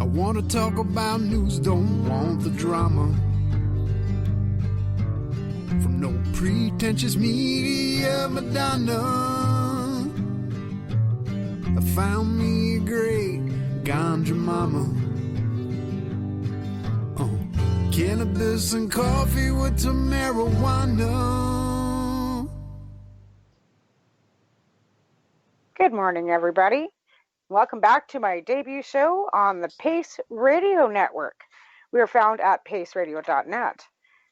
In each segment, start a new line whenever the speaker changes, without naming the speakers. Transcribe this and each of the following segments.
want to talk about news, don't want the drama. From no pretentious media Madonna. I found me a great ganja mama. Cannabis and coffee with Tamarijuana.
Good morning, everybody. Welcome back to my debut show on the Pace Radio Network. We are found at paceradio.net.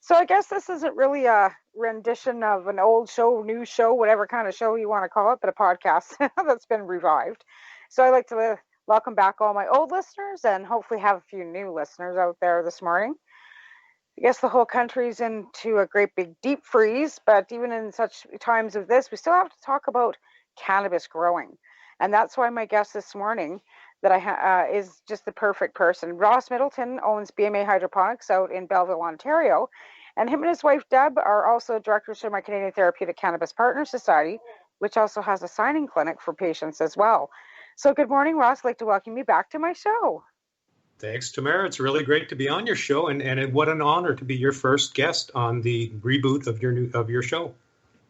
So I guess this isn't really a rendition of an old show, new show, whatever kind of show you want to call it, but a podcast that's been revived. So I'd like to welcome back all my old listeners and hopefully have a few new listeners out there this morning. I guess the whole country's into a great big deep freeze, but even in such times of this, we still have to talk about cannabis growing. And that's why my guest this morning that is just the perfect person. Ross Middleton owns BMA Hydroponics out in Belleville, Ontario. And him and his wife, Deb, are also directors of my Canadian Therapeutic Cannabis Partners Society, which also has a signing clinic for patients as well. So good morning, Ross. I'd like to welcome you back to my show.
Thanks, Tamara. It's really great to be on your show, and what an honor to be your first guest on the reboot of your show.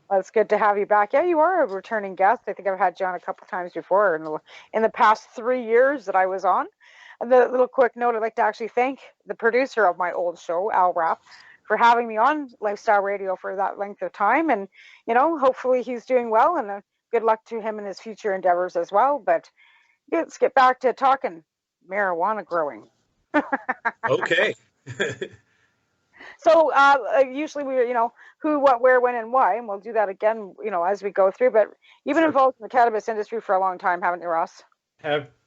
Well, it's good to have you back. Yeah, you are a returning guest. I think I've had you on a couple times before in the past 3 years that I was on. And the little quick note, I'd like to actually thank the producer of my old show, Al Rapp, for having me on Lifestyle Radio for that length of time. And, hopefully he's doing well, and good luck to him in his future endeavors as well. But let's get back to talking marijuana growing.
Okay.
So usually we, who, what, where, when, and why, and we'll do that again, as we go through. But you've been involved in the cannabis industry for a long time, haven't you, Ross?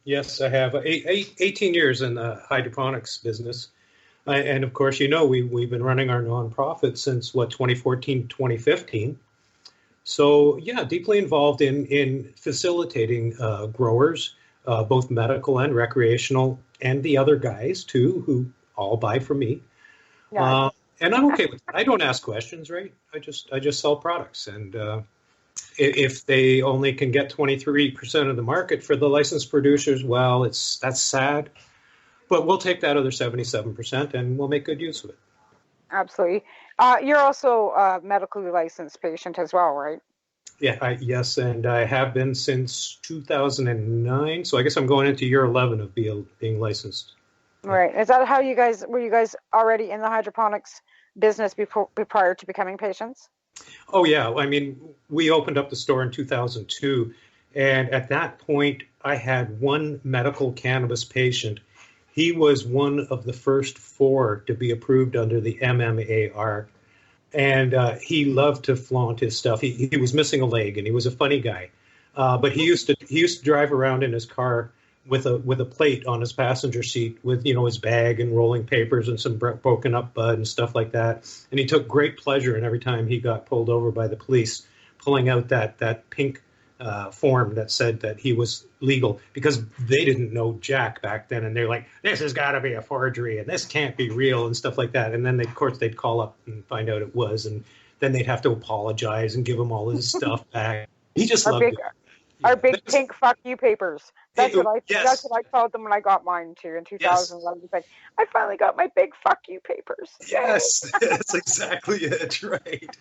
Yes, I have. 18 years in the hydroponics business. And of course, we've been running our nonprofit since 2014, 2015. So yeah, deeply involved in facilitating growers, both medical and recreational, and the other guys too, who all buy from me. Yeah. And I'm okay with that. I don't ask questions, right? I just sell products, and if they only can get 23% of the market for the licensed producers, well, that's sad. But we'll take that other 77% and we'll make good use of it.
Absolutely. You're also a medically licensed patient as well, right?
Yeah, yes, and I have been since 2009. So I guess I'm going into year 11 of being licensed.
Right. Is that how were you guys already in the hydroponics business prior to becoming patients?
Oh, yeah. I mean, we opened up the store in 2002. And at that point, I had one medical cannabis patient. He was one of the first 4 to be approved under the MMAR. And he loved to flaunt his stuff. He was missing a leg, and he was a funny guy. But he used to drive around in his car with a plate on his passenger seat with his bag and rolling papers and some broken up bud and stuff like that. And he took great pleasure in every time he got pulled over by the police, pulling out that pink form that said that he was legal, because they didn't know jack back then, and they're like, this has got to be a forgery and this can't be real and stuff like that. And then of course they'd call up and find out it was, and then they'd have to apologize and give him all his stuff back. He just loved it.
Our big pink fuck you papers. That's what I called them when I got mine too in 2011. Yes. Like, I finally got my big fuck you papers.
Yes, that's exactly it, right?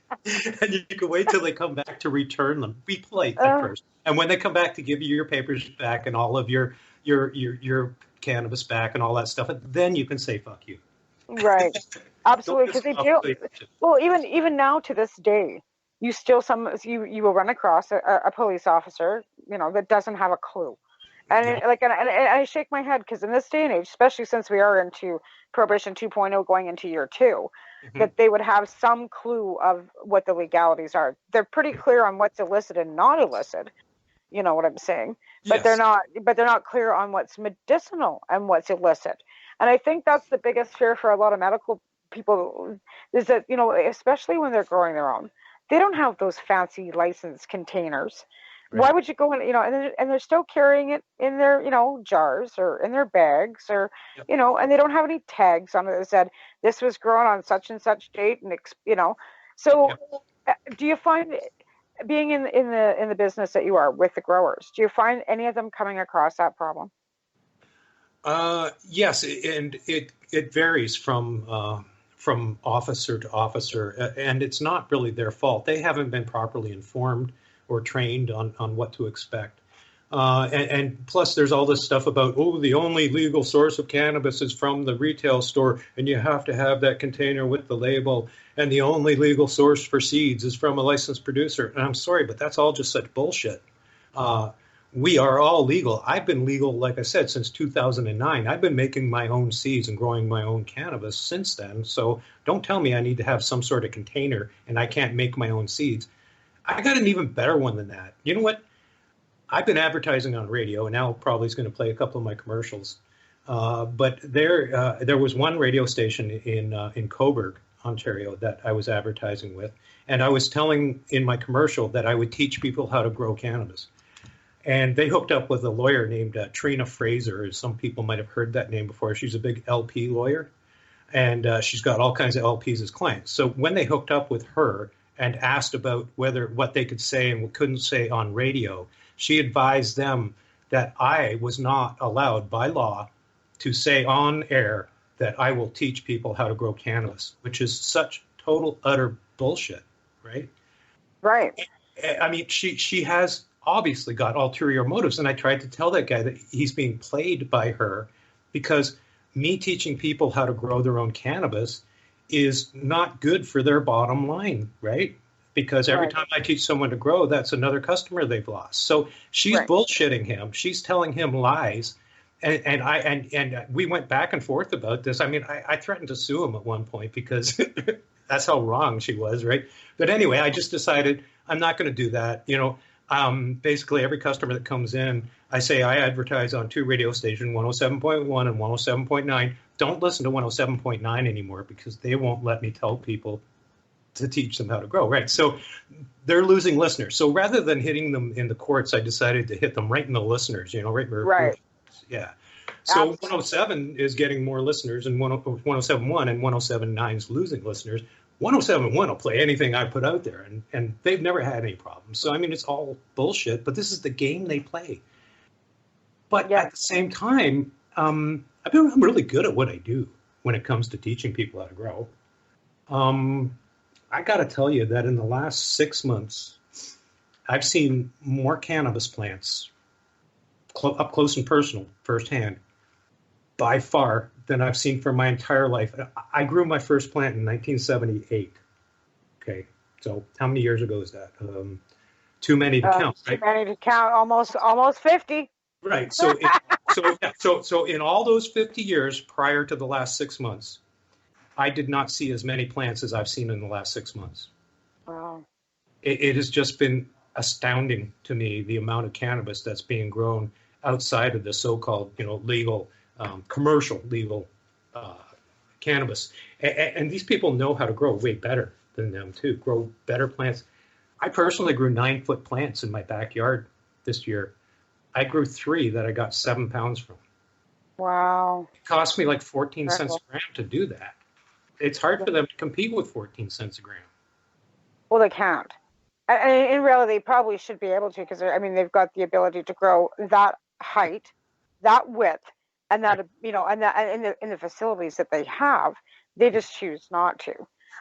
And you can wait till they come back to return them. Be polite at first, and when they come back to give you your papers back and all of your cannabis back and all that stuff, then you can say fuck you.
Right, absolutely, because they do. Well, even now to this day, you still you will run across a police officer, that doesn't have a clue. And and I shake my head, because in this day and age, especially since we are into Prohibition 2.0 going into year 2, that they would have some clue of what the legalities are. They're pretty clear on what's illicit and not illicit. You know what I'm saying? But they're not clear on what's medicinal and what's illicit. And I think that's the biggest fear for a lot of medical people, is that, especially when they're growing their own, they don't have those fancy licensed containers. Right. Why would you go in, and they're still carrying it in their, jars or in their bags, or, and they don't have any tags on it that said this was grown on such and such date, and So, do you find, being in the business that you are with the growers, do you find any of them coming across that problem?
Yes, and it varies from officer to officer, and it's not really their fault. They haven't been properly informed or trained on what to expect. And plus, there's all this stuff about, oh, the only legal source of cannabis is from the retail store, and you have to have that container with the label. And the only legal source for seeds is from a licensed producer. And I'm sorry, but that's all just such bullshit. We are all legal. I've been legal, like I said, since 2009. I've been making my own seeds and growing my own cannabis since then. So don't tell me I need to have some sort of container and I can't make my own seeds. I got an even better one than that. You know what? I've been advertising on radio, and Al probably is going to play a couple of my commercials. But there was one radio station in Cobourg, Ontario, that I was advertising with, and I was telling in my commercial that I would teach people how to grow cannabis. And they hooked up with a lawyer named Trina Fraser. Some people might have heard that name before. She's a big LP lawyer, and she's got all kinds of LPs as clients. So when they hooked up with her and asked about what they could say and what couldn't say on radio, she advised them that I was not allowed by law to say on air that I will teach people how to grow cannabis, which is such total, utter bullshit, right?
Right.
I mean, she has obviously got ulterior motives. And I tried to tell that guy that he's being played by her because me teaching people how to grow their own cannabis is not good for their bottom line, right? Because every time I teach someone to grow, that's another customer they've lost. So she's bullshitting him. She's telling him lies. And we went back and forth about this. I mean, I threatened to sue him at one point because that's how wrong she was, right? But anyway, I just decided I'm not going to do that. You know, basically every customer that comes in, I say I advertise on 2 radio stations, 107.1 and 107.9. Don't listen to 107.9 anymore because they won't let me tell people to teach them how to grow, right? So they're losing listeners. So rather than hitting them in the courts, I decided to hit them right in the listeners, you know, right. Yeah. So absolutely. 107 is getting more listeners, and 107.1 and 107.9 is losing listeners. 107.1 will play anything I put out there, and they've never had any problems. So, I mean, it's all bullshit, but this is the game they play. But at the same time, I'm really good at what I do when it comes to teaching people how to grow. I got to tell you that in the last 6 months, I've seen more cannabis plants up close and personal, firsthand, by far, than I've seen for my entire life. I grew my first plant in 1978. Okay, so how many years ago is that? Too many to count, right?
Too many to count. Almost 50.
Right. So in all those 50 years prior to the last 6 months, I did not see as many plants as I've seen in the last 6 months.
Wow.
It has just been astounding to me, the amount of cannabis that's being grown outside of the so-called, you know, legal, commercial legal cannabis. And these people know how to grow way better than them too, grow better plants. I personally grew 9-foot plants in my backyard this year. I grew 3 that I got 7 pounds from.
Wow.
It cost me like 14 cents a gram to do that. It's hard for them to compete with 14 cents a gram.
Well, they can't. And in reality, they probably should be able to, because I mean, they've got the ability to grow that height, that width, and that, you know, and that in the facilities that they have, they just choose not to.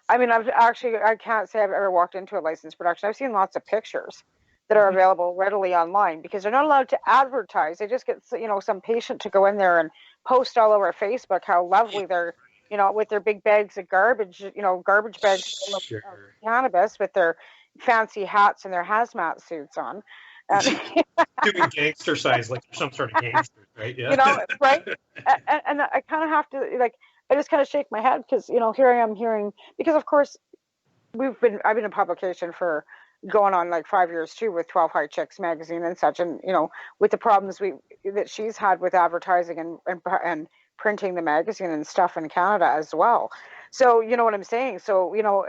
I mean, I can't say I've ever walked into a licensed production. I've seen lots of pictures that are available readily online because they're not allowed to advertise. They just get, you know, some patient to go in there and post all over Facebook how lovely they're, you know, with their big bags of garbage, you know, garbage bags of cannabis with their fancy hats and their hazmat suits on.
Doing gangster signs like some sort of gangster, right? Yeah.
You know, right? And I kind of have to, like, I just kind of shake my head because, you know, here I am hearing, because of course I've been in publication for going on like 5 years too, with 12 High Chicks magazine and such, and you know, with the problems that she's had with advertising and printing the magazine and stuff in Canada as well. So you know what I'm saying. So you know,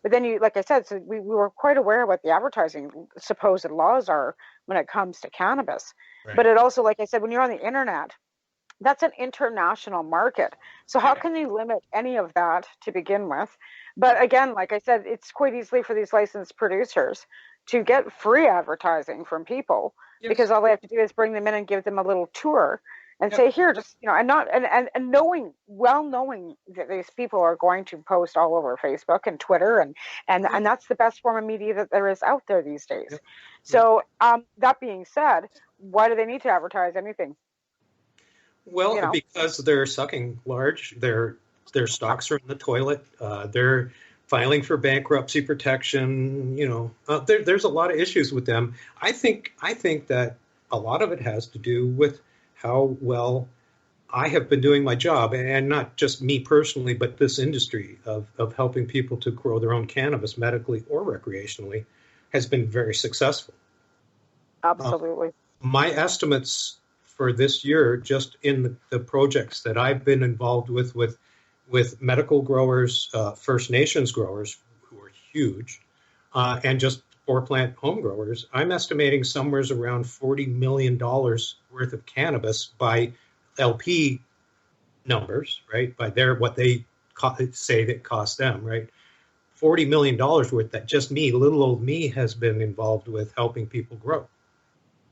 but then like I said, so we were quite aware of what the advertising supposed laws are when it comes to cannabis. Right. But it also, like I said, when you're on the internet, that's an international market. So how can they limit any of that to begin with? But again, like I said, it's quite easily for these licensed producers to get free advertising from people, because all they have to do is bring them in and give them a little tour, and say, here, just, and not, and knowing that these people are going to post all over Facebook and Twitter, and that's the best form of media that there is out there these days.
Yep.
So that being said, why do they need to advertise anything?
Well, because they're sucking large, their stocks are in the toilet. They're filing for bankruptcy protection. There's a lot of issues with them. I think that a lot of it has to do with how well I have been doing my job, and not just me personally, but this industry of helping people to grow their own cannabis medically or recreationally has been very successful.
Absolutely.
My estimates for this year, just in the projects that I've been involved with medical growers, First Nations growers, who are huge, and just for-plant home growers, I'm estimating somewhere around $40 million worth of cannabis by LP numbers, right? By what they say that costs them, right? $40 million worth that just me, little old me, has been involved with helping people grow.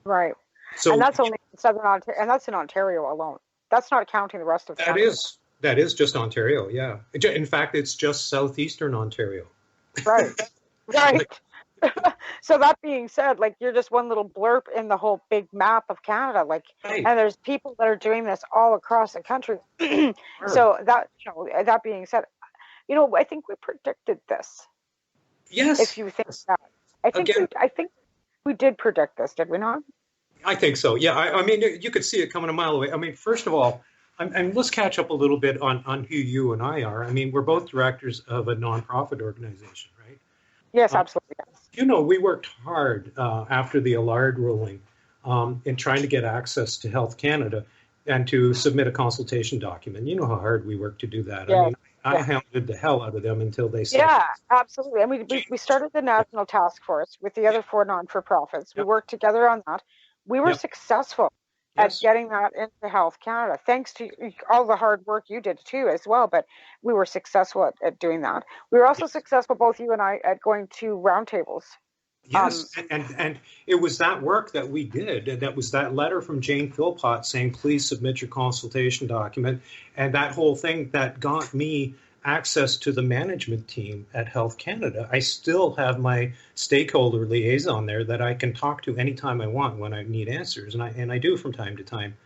Right. So, and that's only in Southern Ontario, and that's in Ontario alone. That's not counting the rest of Canada.
That is just Ontario, yeah. In fact, it's just southeastern Ontario.
Right. Right. So that being said, you're just one little blurb in the whole big map of Canada, right. And there's people that are doing this all across the country. Sure. So that that being said, I think we predicted this.
Yes.
If you think that, I think we did predict this, did we not?
I think so. Yeah. I mean, you could see it coming a mile away. I mean, first of all, and let's catch up a little bit on who you and I are. I mean, we're both directors of a nonprofit organization, right?
Yes, absolutely.
We worked hard after the Allard ruling in trying to get access to Health Canada and to submit a consultation document. You know how hard we worked to do that.
Yeah.
I mean, I hounded the hell out of them until they said.
Yeah, absolutely. And we started the national task force with the other 4 non-for-profits. We worked together on that. We were successful at getting that into Health Canada, thanks to all the hard work you did too as well. But we were successful at doing that. We were also successful, both you and I, at going to roundtables.
Yes, and it was that work that we did. And that was that letter from Jane Philpott saying, please submit your consultation document. And that whole thing that got me access to the management team at Health Canada. I still have my stakeholder liaison there that I can talk to anytime I want when I need answers, and I do from time to time.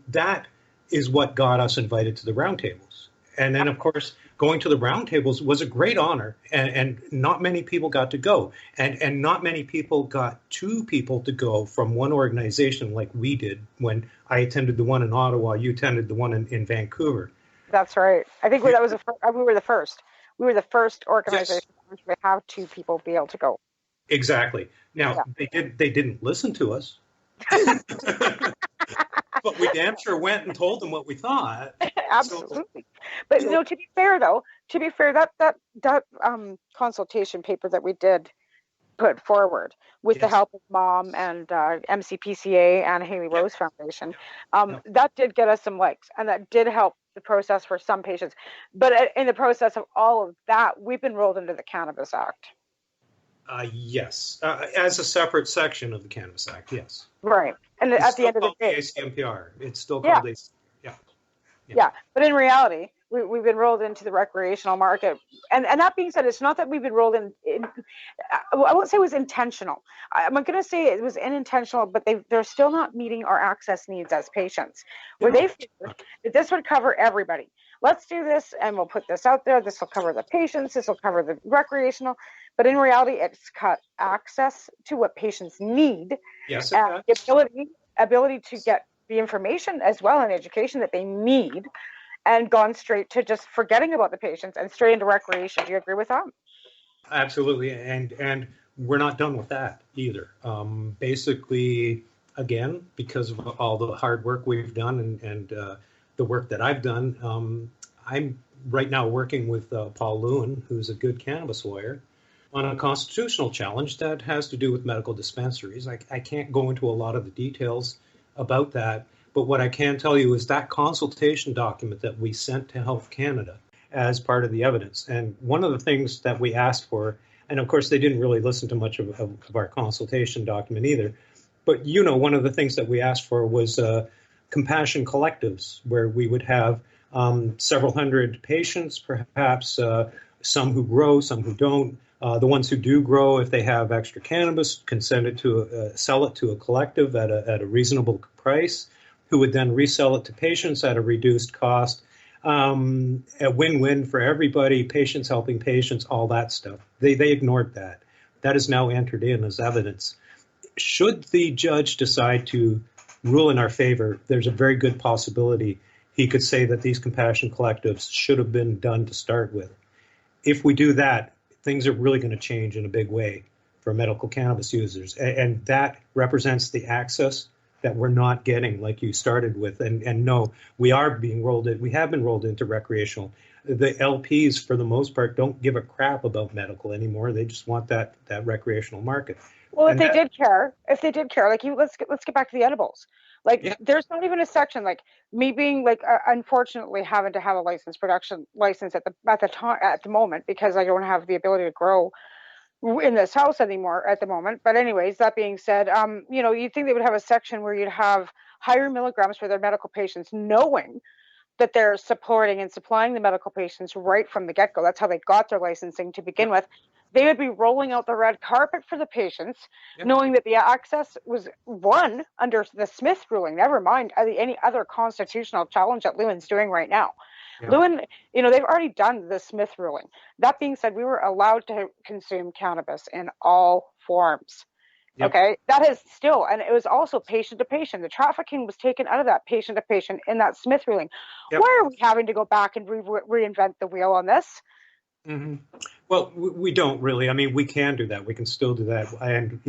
That is what got us invited to the roundtables. And then, of course, going to the roundtables was a great honor, and not many people got to go. And not many people got 2 people to go from one organization like we did when I attended the one in Ottawa, you attended the one in Vancouver.
That's right. I think that was we were the first. We were the first organization to have 2 people be able to go.
Exactly. Now, they didn't listen to us. But we damn sure went and told them what we thought.
Absolutely. But to be fair, that consultation paper that we did put forward with the help of Mom and MCPCA and Haley Rose Foundation, that did get us some likes, and that did help the process for some patients. But in the process of all of that, we've been rolled into the Cannabis Act.
Yes, as a separate section of the Cannabis Act, yes.
Right. And
it's
at the end of the day,
ACMPR. It's still called
Yeah, but in reality, we've been rolled into the recreational market. And that being said, it's not that we've been rolled in I won't say it was intentional. I'm going to say it was unintentional, but they're still not meeting our access needs as patients, where they figured that this would cover everybody. Let's do this, and we'll put this out there. This will cover the patients. This will cover the recreational. But in reality, it's cut access to what patients need.
Yes,
and the ability to get the information as well and education that they need, and gone straight to just forgetting about the patients and straight into recreation. Do you agree with that?
Absolutely. And we're not done with that either. Basically, again, because of all the hard work we've done and the work that I've done, I'm right now working with Paul Lewin, who's a good cannabis lawyer, on a constitutional challenge that has to do with medical dispensaries. I can't go into a lot of the details about that, but what I can tell you is that consultation document that we sent to Health Canada as part of the evidence. And one of the things that we asked for, and of course they didn't really listen to much of our consultation document either, but one of the things that we asked for was compassion collectives where we would have several hundred patients, perhaps some who grow, some who don't. The ones who do grow, if they have extra cannabis, can sell it to a collective at a reasonable price, who would then resell it to patients at a reduced cost. A win-win for everybody, patients helping patients, all that stuff. They ignored that. That is now entered in as evidence. Should the judge decide to rule in our favor, there's a very good possibility he could say that these compassion collectives should have been done to start with. If we do that, things are really going to change in a big way for medical cannabis users. And that represents the access that we're not getting, like you started with. And no, we have been rolled into recreational. The LPs, for the most part, don't give a crap about medical anymore. They just want that recreational market.
Well, if they did care, like let's get back to the edibles. Like,
yeah.
There's not even a section, like me being like, unfortunately having to have a production license at the moment, because I don't have the ability to grow in this house anymore at the moment. But anyways, that being said, you'd think they would have a section where you'd have higher milligrams for their medical patients, knowing that they're supporting and supplying the medical patients right from the get-go. That's how they got their licensing to begin with. They would be rolling out the red carpet for the patients, knowing that the access was won under the Smith ruling, never mind any other constitutional challenge that Lewin's doing right now. Yeah. Lewin, they've already done the Smith ruling. That being said, we were allowed to consume cannabis in all forms. Yep. Okay, that is still, and it was also patient to patient. The trafficking was taken out of that patient to patient in that Smith ruling. Yep. Why are we having to go back and reinvent the wheel on this?
Mm-hmm. Well, we don't really. I mean, we can do that. We can still do that. And,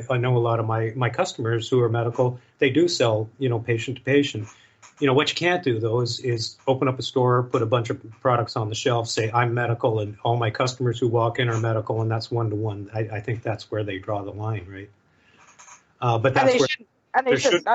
I know a lot of my customers who are medical, they do sell, patient to patient. What you can't do, though, is open up a store, put a bunch of products on the shelf, say, I'm medical, and all my customers who walk in are medical, and that's one-to-one. I think that's where they draw the line, right? But that's
they shouldn't.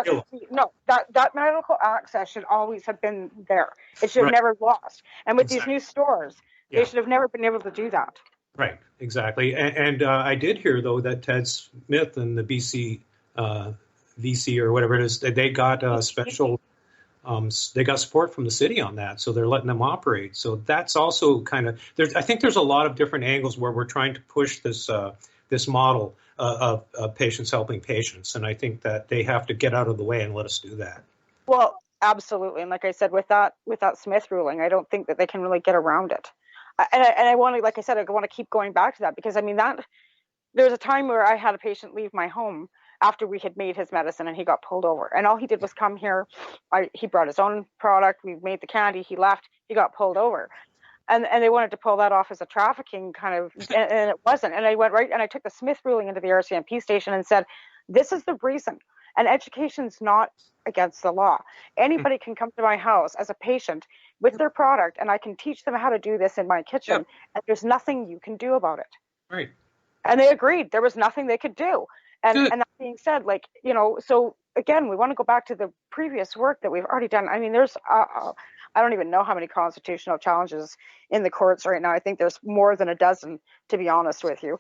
That medical access should always have been there. It should have never lost. And with these new stores, they should have never been able to do that.
Right, exactly. And I did hear, though, that Ted Smith and the BC VC or whatever it is, they got special. They got support from the city on that, so they're letting them operate. So that's also kind of. I think there's a lot of different angles where we're trying to push this model of patients helping patients, and I think that they have to get out of the way and let us do that.
Well, absolutely, and like I said, with that Smith ruling, I don't think that they can really get around it. And I want to, like I said, I want to keep going back to that, because I mean there was a time where I had a patient leave my home after we had made his medicine, and he got pulled over, and all he did was come here. He brought his own product. We made the candy. He left. He got pulled over. And they wanted to pull that off as a trafficking kind of, and it wasn't. And I went and I took the Smith ruling into the RCMP station and said, this is the reason. And education's not against the law. Anybody can come to my house as a patient with their product, and I can teach them how to do this in my kitchen. And there's nothing you can do about it.
Right.
And they agreed. There was nothing they could do. And that being said, so again, we want to go back to the previous work that we've already done. I mean, there's, I don't even know how many constitutional challenges in the courts right now. I think there's more than a dozen, to be honest with you,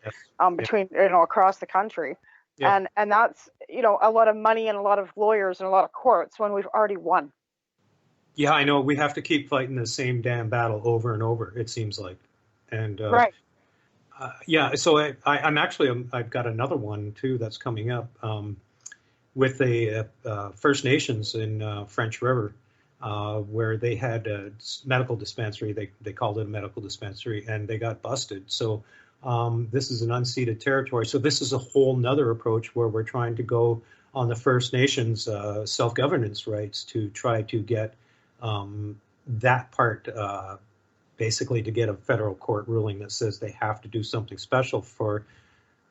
between, across the country. Yeah. And that's, a lot of money and a lot of lawyers and a lot of courts when we've already won.
Yeah, I know. We have to keep fighting the same damn battle over and over, it seems like. And
right.
So I've got another one too that's coming up with the First Nations in French River, where they had a medical dispensary. They called it a medical dispensary, and they got busted. So this is an unceded territory. So this is a whole nother approach where we're trying to go on the First Nations self-governance rights to try to get that part. Basically to get a federal court ruling that says they have to do something special for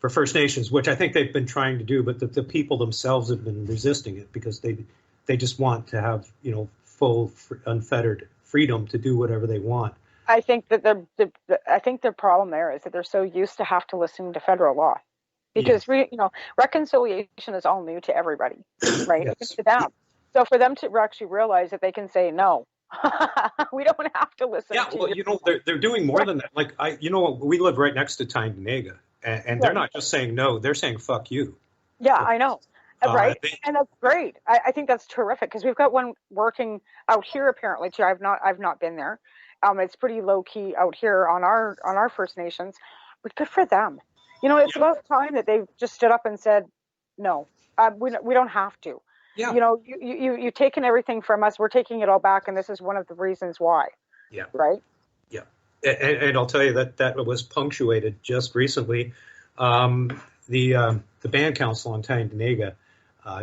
First Nations, which I think they've been trying to do, but the people themselves have been resisting it because they just want to have, full unfettered freedom to do whatever they want.
I think that their problem there is that they're so used to have to listen to federal law, because reconciliation is all new to everybody, right?
Yes.
It's to them. So for them to actually realize that they can say no. We don't have to listen.
Yeah, well, they're doing more than that. Like we live right next to Tyndonega, and they're not just saying no; they're saying "fuck you."
Yeah, I know, Right, and that's great. I think that's terrific because we've got one working out here apparently too. I've not been there. It's pretty low key out here on our First Nations, but good for them. It's about time that they've just stood up and said, no, we don't have to.
Yeah.
You've taken everything from us. We're taking it all back, and this is one of the reasons why.
Yeah.
Right.
Yeah, and I'll tell you that was punctuated just recently. The Band Council on Tyendinaga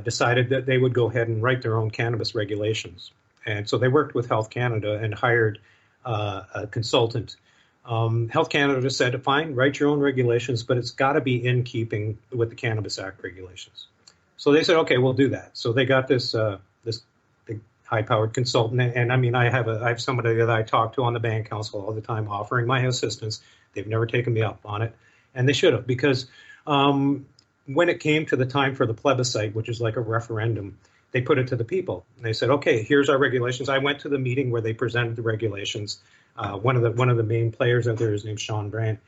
decided that they would go ahead and write their own cannabis regulations. And so they worked with Health Canada and hired a consultant. Health Canada said, fine, write your own regulations, but it's got to be in keeping with the Cannabis Act regulations. So they said, okay, we'll do that. So they got this big high-powered consultant. And I mean, I have somebody that I talk to on the Band Council all the time offering my assistance. They've never taken me up on it. And they should have, because when it came to the time for the plebiscite, which is like a referendum, they put it to the people. And they said, okay, here's our regulations. I went to the meeting where they presented the regulations. One of the main players out there, his name's Sean Brandt.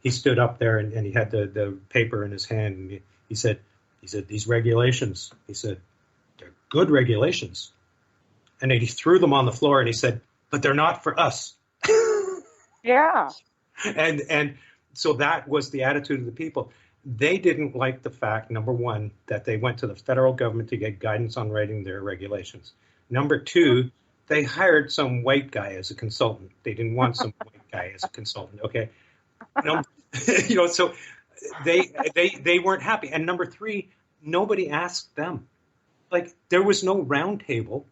He stood up there and he had the paper in his hand. And he said, these regulations, he said, they're good regulations. And then he threw them on the floor and he said, but they're not for us.
Yeah.
And so that was the attitude of the people. They didn't like the fact, number one, that they went to the federal government to get guidance on writing their regulations. Number two, they hired some white guy as a consultant. They didn't want some white guy as a consultant. Okay. So they weren't happy. And number three, nobody asked them. Like, there was no round table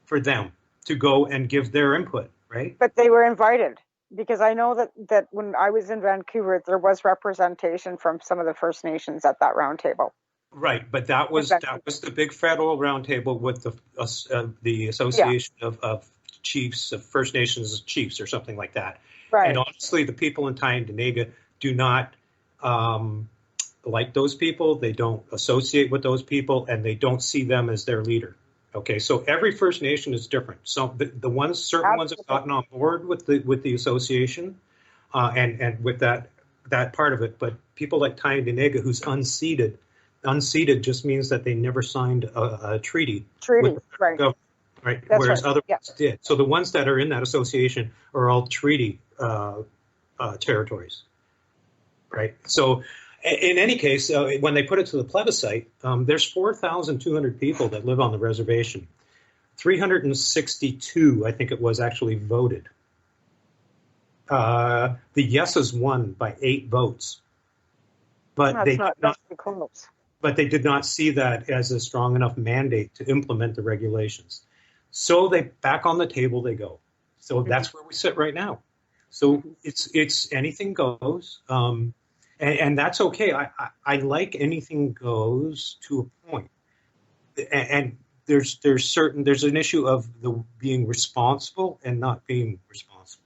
for them to go and give their input, right?
But they were invited. Because I know that when I was in Vancouver, there was representation from some of the First Nations at that roundtable.
Right, but that was the big federal roundtable with the Association of Chiefs of First Nations Chiefs or something like that.
Right.
And honestly, the people in Tyendinaga do not like those people. They don't associate with those people, and they don't see them as their leader. Okay, so every First Nation is different. So the certain ones have gotten on board with the association, and with that part of it. But people like Tyendinaga, who's unceded just means that they never signed a treaty. With the
right?
Government, right.
That's
Whereas
right.
other ones did. So the ones that are in that association are all treaty territories, right? So. In any case, when they put it to the plebiscite, there's 4,200 people that live on the reservation. 362, I think it was, actually voted. The yeses won by 8 votes, but they did not see that as a strong enough mandate to implement the regulations. So back on the table they go. So that's where we sit right now. So it's anything goes. And that's okay. I like anything goes to a point. And there's an issue of the being responsible and not being responsible.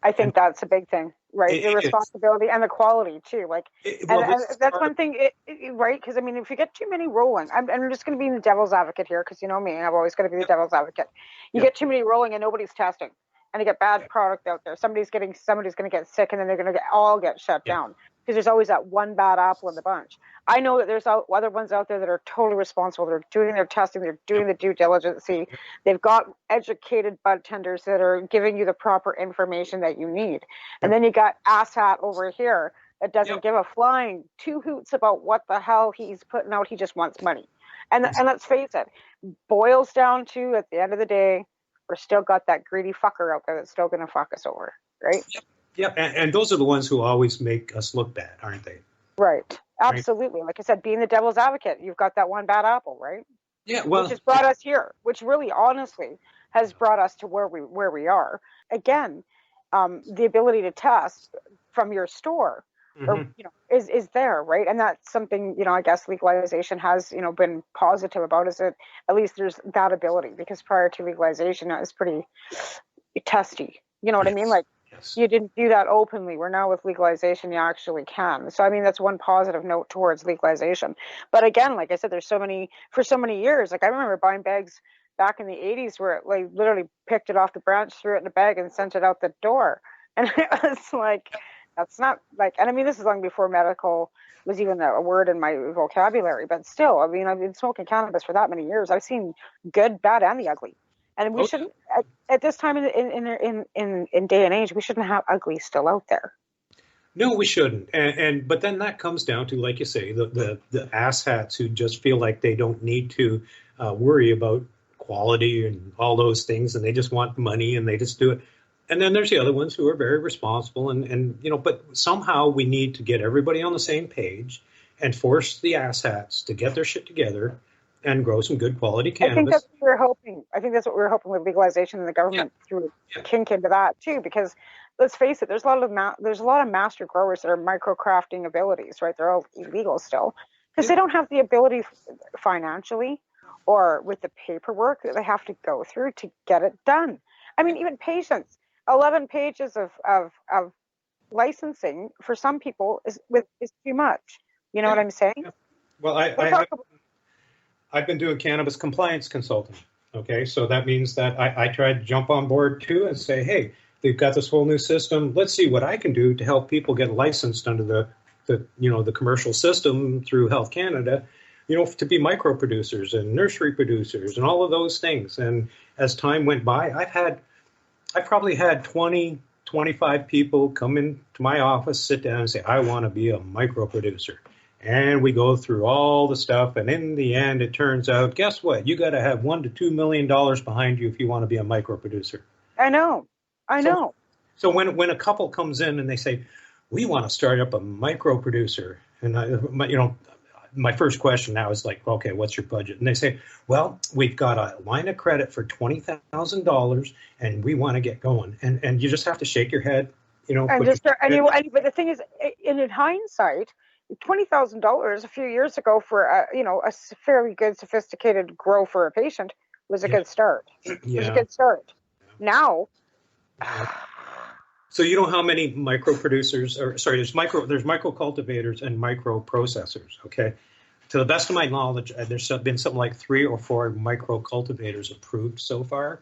I think that's a big thing, right? The responsibility and the quality too. Like, that's one thing, right? Because I mean, if you get too many rolling, I'm just going to be the devil's advocate here, because you know me, I've always got to be the devil's advocate. You get too many rolling and nobody's testing, and you get bad product out there. Somebody's going to get sick, and then they're going to all get shut down. Because there's always that one bad apple in the bunch. I know that there's other ones out there that are totally responsible. They're doing their testing. They're doing the due diligence. They've got educated bud tenders that are giving you the proper information that you need. And then you got asshat over here that doesn't give a flying two hoots about what the hell he's putting out. He just wants money. And let's face it, boils down to, at the end of the day, we're still got that greedy fucker out there that's still going to fuck us over, right?
Yeah, and those are the ones who always make us look bad, aren't they?
Right. Absolutely. Right. Like I said, being the devil's advocate, you've got that one bad apple, right?
Yeah, well,
which has brought us here, which really honestly has brought us to where we are. Again, the ability to test from your store or is there, right? And that's something, I guess legalization has, been positive about, is that at least there's that ability, because prior to legalization it was pretty testy. You know what I mean? Like, you didn't do that openly, where now with legalization you actually can. So I mean, that's one positive note towards legalization. But again, like I said, for so many years, like I remember buying bags back in the 80s where it, like, literally picked it off the branch, threw it in a bag and sent it out the door. And it was like, That's not like, and I mean, this is long before medical was even a word in my vocabulary, but still, I mean, I've been smoking cannabis for that many years. I've seen good, bad, and the ugly. And we shouldn't, at this time in day and age, we shouldn't have ugly still out there.
No, we shouldn't. But then that comes down to, like you say, the asshats who just feel like they don't need to worry about quality and all those things, and they just want money and they just do it. And then there's the other ones who are very responsible, and but somehow we need to get everybody on the same page and force the asshats to get their shit together and grow some good quality cannabis.
I think that's what we're hoping. I think that's what we're hoping with legalization and the government through kink into that too, because let's face it, there's a lot of master growers that are micro crafting abilities, right? They're all illegal still because they don't have the ability financially or with the paperwork that they have to go through to get it done. I mean, even patience. 11 pages of licensing for some people is too much. You know what I'm saying?
Yeah. Well, I've been doing cannabis compliance consulting. Okay, so that means that I tried to jump on board too and say, hey, they've got this whole new system. Let's see what I can do to help people get licensed under the commercial system through Health Canada, to be micro producers and nursery producers and all of those things. And as time went by, I've probably had 20, 25 people come into my office, sit down and say, I want to be a micro producer. And we go through all the stuff. And in the end, it turns out, guess what? You got to have $1 to $2 million behind you if you want to be a micro producer.
I know.
So when a couple comes in and they say, we want to start up a micro producer, and my first question now is like, okay, what's your budget? And they say, well, we've got a line of credit for $20,000 and we want to get going. And you just have to shake your head,
but the thing is, in hindsight, $20,000 a few years ago for a fairly good, sophisticated grow for a patient was a good start. It was a good start. Now.
So you know how many micro producers, there's micro cultivators and micro processors. Okay, to the best of my knowledge, there's been something like 3 or 4 micro cultivators approved so far,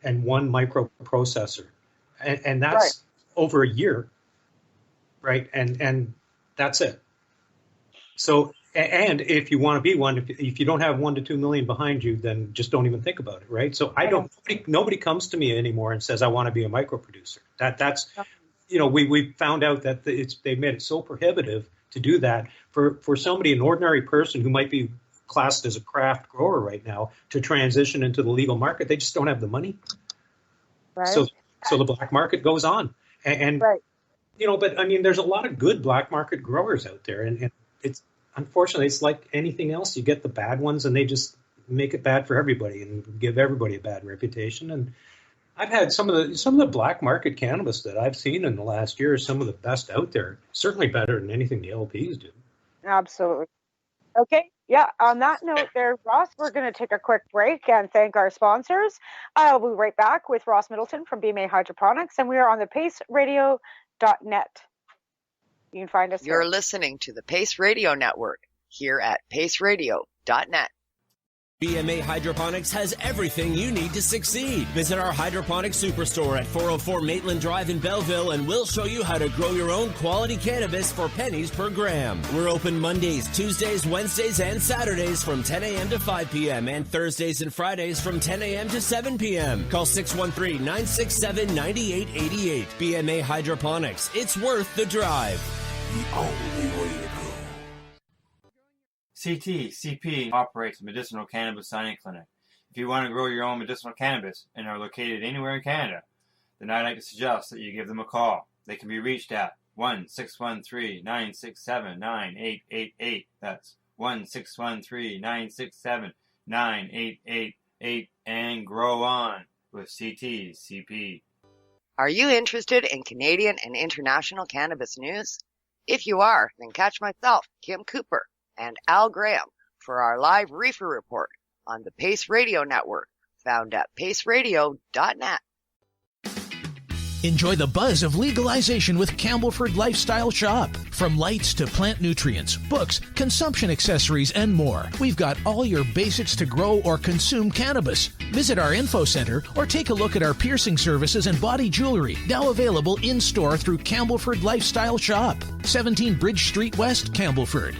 and 1 micro processor, and that's over a year, right? And that's it. So, and if you want to be one, if you don't have $1 to $2 million behind you, then just don't even think about it, right? So nobody comes to me anymore and says I want to be a micro producer. That's we found out that they've made it so prohibitive to do that for somebody, an ordinary person who might be classed as a craft grower right now, to transition into the legal market. They just don't have the money. Right. So the black market goes on, and but I mean, there's a lot of good black market growers out there, and it's unfortunately, it's like anything else. You get the bad ones, and they just make it bad for everybody and give everybody a bad reputation. And I've had some of the black market cannabis that I've seen in the last year, some of the best out there. Certainly better than anything the LPs do.
Absolutely. Okay. Yeah. On that note, there, Ross, we're going to take a quick break and thank our sponsors. I'll be right back with Ross Middleton from BMA Hydroponics, and we are on the paceradio.net. You can find us
You're
here.
Listening to the Pace Radio Network here at paceradio.net.
BMA Hydroponics has everything you need to succeed. Visit our hydroponics superstore at 404 Maitland Drive in Belleville, and we'll show you how to grow your own quality cannabis for pennies per gram. We're open Mondays, Tuesdays, Wednesdays, and Saturdays from 10 a.m. to 5 p.m. and Thursdays and Fridays from 10 a.m. to 7 p.m. Call 613-967-9888. BMA Hydroponics. It's worth the drive.
The only way to go. CP operates a medicinal cannabis signing clinic. If you want to grow your own medicinal cannabis and are located anywhere in Canada, then I'd like to suggest that you give them a call. They can be reached at 1-613-967-9888. That's 1-613-967-9888, and grow on with CP.
Are you interested in Canadian and international cannabis news? If you are, then catch myself, Kim Cooper, and Al Graham for our live reefer report on the Pace Radio Network, found at paceradio.net.
Enjoy the buzz of legalization with Campbellford Lifestyle Shop. From lights to plant nutrients, books, consumption accessories, and more, we've got all your basics to grow or consume cannabis. Visit our info center or take a look at our piercing services and body jewelry, now available in-store through Campbellford Lifestyle Shop, 17 Bridge Street West, Campbellford.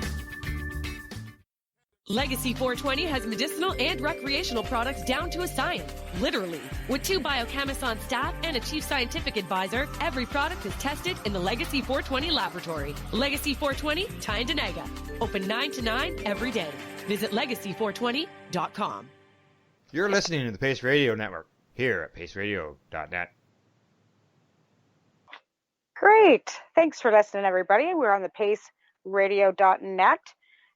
Legacy 420 has medicinal and recreational products down to a science, literally. With 2 biochemists on staff and a chief scientific advisor, every product is tested in the Legacy 420 laboratory. Legacy 420, Tyendinaga. Open 9 to 9 every day. Visit legacy420.com.
You're listening to the Pace Radio Network here at paceradio.net.
Great. Thanks for listening, everybody. We're on the paceradio.net.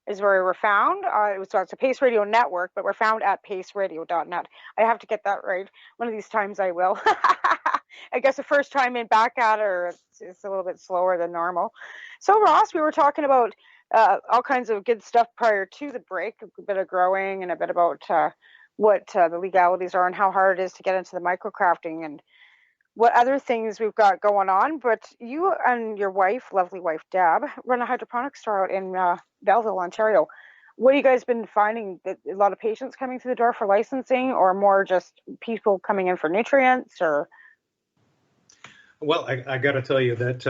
Is where we're found. So it's a Pace Radio Network, but we're found at paceradio.net. I have to get that right. One of these times I will. I guess the first time in back at her, it's a little bit slower than normal. So Ross, we were talking about all kinds of good stuff prior to the break, a bit of growing and a bit about what the legalities are and how hard it is to get into the microcrafting and what other things we've got going on. But you and your wife, lovely wife Deb, run a hydroponic store out in Belleville, Ontario. What have you guys been finding? That a lot of patients coming through the door for licensing, or more just people coming in for nutrients? Or
Well, I got to tell you that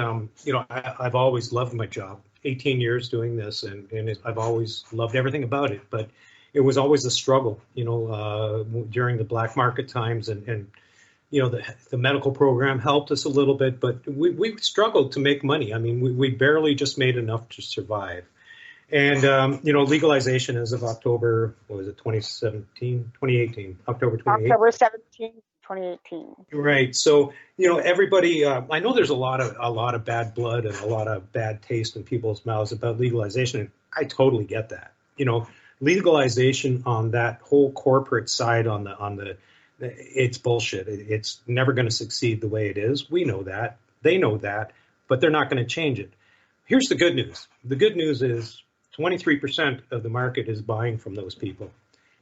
I've always loved my job. 18 years doing this, and I've always loved everything about it. But it was always a struggle, during the black market times, and the medical program helped us a little bit, but we struggled to make money. I mean, we barely just made enough to survive. And, legalization as of October, 2018, October 2018.
October 17, 2018.
Right. So, everybody, I know there's a lot of bad blood and a lot of bad taste in people's mouths about legalization. And I totally get that. Legalization on that whole corporate side it's bullshit. It's never going to succeed the way it is. We know that. They know that, but they're not going to change it. Here's the good news. The good news is 23% of the market is buying from those people.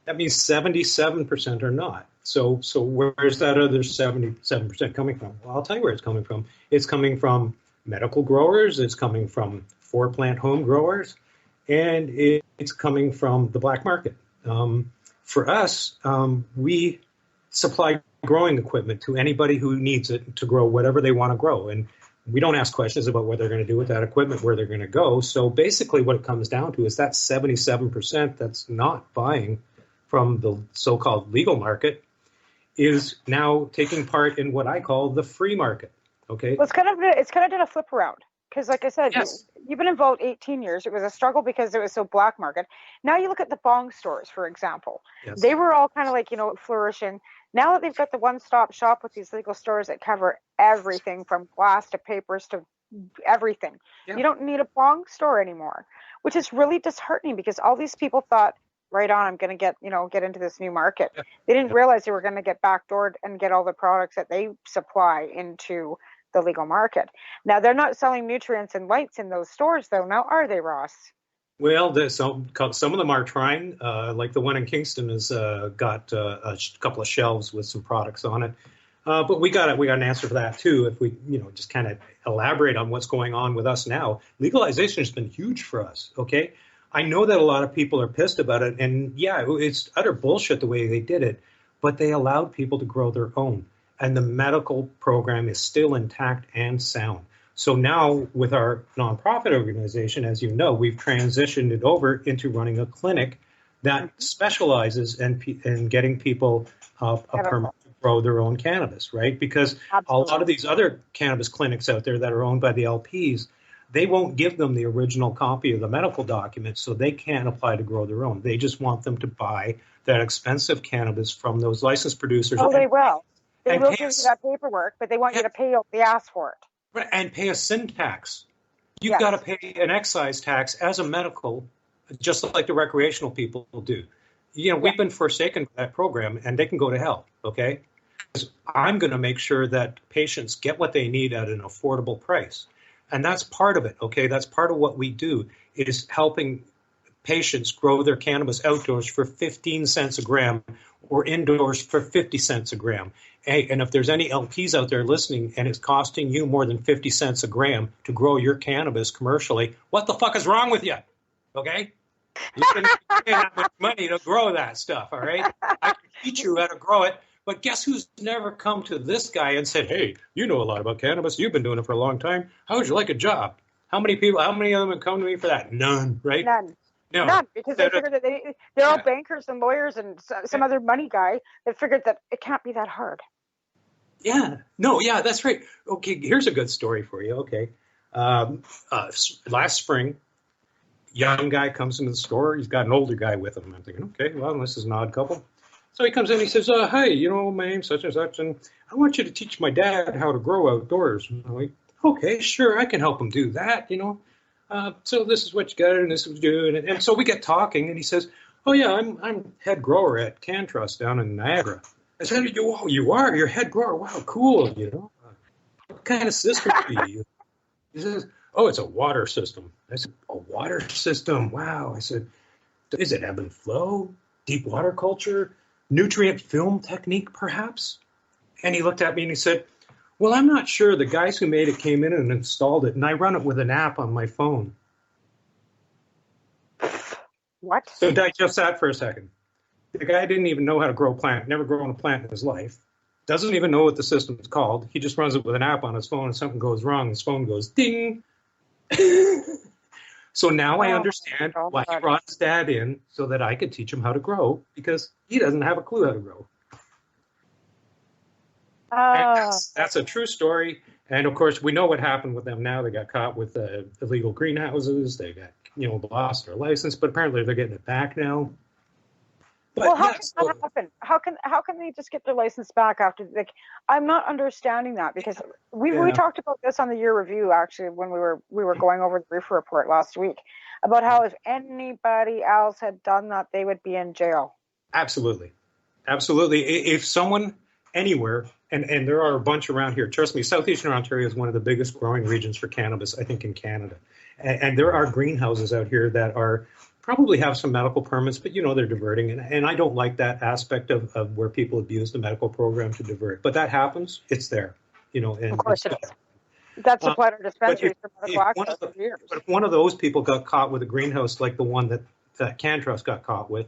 That means 77% are not. So where's that other 77% coming from? Well, I'll tell you where it's coming from. It's coming from medical growers. It's coming from 4-plant home growers, and it's coming from the black market. For us, we supply growing equipment to anybody who needs it to grow whatever they want to grow. And we don't ask questions about what they're going to do with that equipment, where they're going to go. So basically what it comes down to is that 77% that's not buying from the so-called legal market is now taking part in what I call the free market. Okay.
Well, it's kind of done a flip around. Because like I said,
yes.
You've been involved 18 years. It was a struggle because it was so black market. Now you look at the bong stores, for example.
Yes.
They were all kind of like, flourishing. Now that they've got the one-stop shop with these legal stores that cover everything from glass to papers to everything. Yeah. You don't need a bong store anymore, which is really disheartening because all these people thought, right on, I'm going to get into this new market. Yeah. They didn't realize they were going to get backdoored and get all the products that they supply into the legal market. Now, they're not selling nutrients and lights in those stores, though, now are they, Ross?
Well, some of them are trying, like the one in Kingston has got a couple of shelves with some products on it. But we got an answer for that, too, if we just kind of elaborate on what's going on with us now. Legalization has been huge for us, okay? I know that a lot of people are pissed about it, and yeah, it's utter bullshit the way they did it, but they allowed people to grow their own. And the medical program is still intact and sound. So now with our nonprofit organization, as you know, we've transitioned it over into running a clinic that specializes in getting people a permit to grow their own cannabis, right? Because Absolutely. A lot of these other cannabis clinics out there that are owned by the LPs, they won't give them the original copy of the medical document, so they can't apply to grow their own. They just want them to buy that expensive cannabis from those licensed producers.
Oh, they will. They will give you that paperwork, but they want you to pay what they ask for it.
Right, and pay a sin tax. You've got to pay an excise tax as a medical, just like the recreational people do. We've been forsaken by that program, and they can go to hell, okay? I'm going to make sure that patients get what they need at an affordable price. And that's part of it, okay? That's part of what we do, is helping patients grow their cannabis outdoors for 15 cents a gram or indoors for 50 cents a gram. Hey, and if there's any LPs out there listening and it's costing you more than 50 cents a gram to grow your cannabis commercially, what the fuck is wrong with you? Okay? You can pay that much money to grow that stuff, all right? I can teach you how to grow it, but guess who's never come to this guy and said, hey, you know a lot about cannabis. You've been doing it for a long time. How would you like a job? How many of them have come to me for that? None, right?
None.
No.
None, because they figured that they're all bankers and lawyers and some other money guy that figured that it can't be that hard.
Yeah. No, yeah, that's right. Okay, here's a good story for you. Okay. Last spring, young guy comes into the store. He's got an older guy with him. I'm thinking, okay, well, this is an odd couple. So he comes in, he says, hey, my name's such and such, and I want you to teach my dad how to grow outdoors. I'm like, okay, sure, I can help him do that, So this is what you got, and this is what you do. And so we get talking, and he says, oh, yeah, I'm head grower at CanTrust down in Niagara. I said, you are? You're head grower? Wow, cool, What kind of system do you use? He says, oh, it's a water system. I said, a water system? Wow. I said, is it ebb and flow? Deep water culture? Nutrient film technique, perhaps? And he looked at me and he said, well, I'm not sure. The guys who made it came in and installed it, and I run it with an app on my phone.
What?
So digest that for a second. The guy didn't even know how to grow a plant, never grown a plant in his life, doesn't even know what the system is called. He just runs it with an app on his phone, and something goes wrong, his phone goes ding. So now I understand why he brought his dad in so that I could teach him how to grow, because he doesn't have a clue how to grow. That's a true story. And of course, we know what happened with them now. They got caught with illegal greenhouses. They got, lost their license, but apparently they're getting it back now. But
well, how can that happen? How can they just get their license back after? I'm not understanding that, because we talked about this on the year review actually when we were going over the reefer report last week about how if anybody else had done that, they would be in jail. Absolutely.
If someone anywhere, and there are a bunch around here, trust me, Southeastern Ontario is one of the biggest growing regions for cannabis, I think, in Canada. And there are greenhouses out here that are probably have some medical permits, but they're diverting. And I don't like that aspect of where people abuse the medical program to divert. But that happens. It's there. And
of course it is. That's supplied our dispensaries for medical access for years.
But if one of those people got caught with a greenhouse like the one that CanTrust got caught with,